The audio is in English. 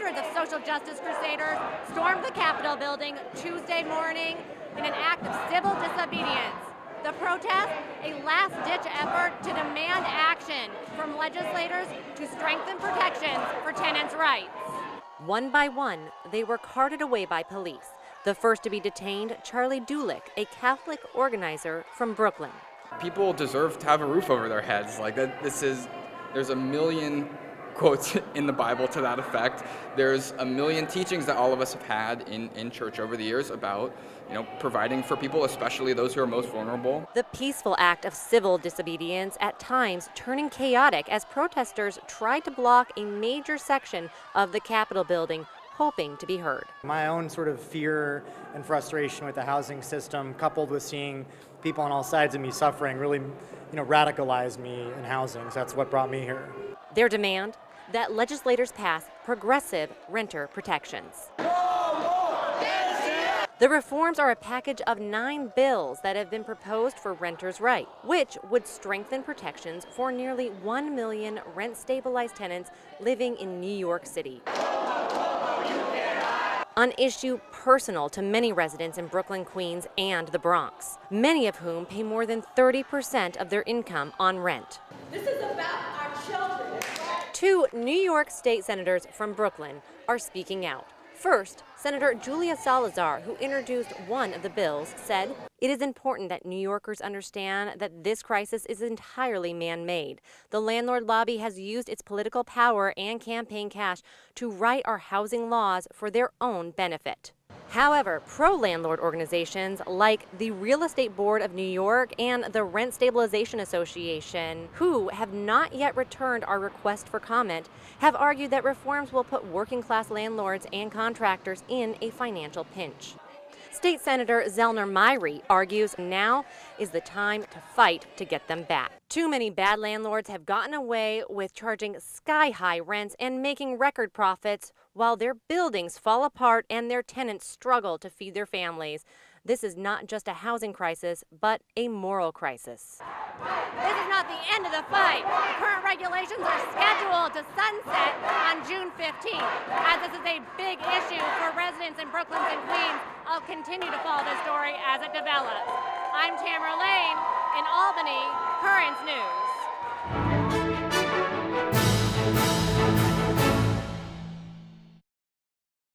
Hundreds of social justice crusaders stormed the Capitol building Tuesday morning in an act of civil disobedience. The protest, a last-ditch effort to demand action from legislators to strengthen protections for tenants' rights. One by one, they were carted away by police. The first to be detained, Charlie Dulick, a Catholic organizer from Brooklyn. People deserve to have a roof over their heads. There's a million quotes in the Bible to that effect. There's a million teachings that all of us have had in church over the years about, providing for people, especially those who are most vulnerable. The peaceful act of civil disobedience at times turning chaotic as protesters tried to block a major section of the Capitol building, hoping to be heard. My own sort of fear and frustration with the housing system, coupled with seeing people on all sides of me suffering, really, radicalized me in housing. So that's what brought me here. Their demand? That legislators pass progressive renter protections. The reforms are a package of 9 bills that have been proposed for renters' rights, which would strengthen protections for nearly 1 million rent-stabilized tenants living in New York City. An issue personal to many residents in Brooklyn, Queens, and the Bronx, many of whom pay more than 30% of their income on rent. This is about our children. 2 New York State senators from Brooklyn are speaking out. First, Senator Julia Salazar, who introduced one of the bills, said, "It is important that New Yorkers understand that this crisis is entirely man-made. The landlord lobby has used its political power and campaign cash to write our housing laws for their own benefit." However, pro-landlord organizations like the Real Estate Board of New York and the Rent Stabilization Association, who have not yet returned our request for comment, have argued that reforms will put working-class landlords and contractors in a financial pinch. State Senator Zellner Myrie argues now is the time to fight to get them back. Too many bad landlords have gotten away with charging sky-high rents and making record profits while their buildings fall apart and their tenants struggle to feed their families. This is not just a housing crisis, but a moral crisis. This is not the end of the fight. Current regulations are scheduled to sunset on June 15th. As this is a big issue for residents in Brooklyn and Queens, I'll continue to follow this story as it develops. I'm Tamara Lane in Albany, Currents News.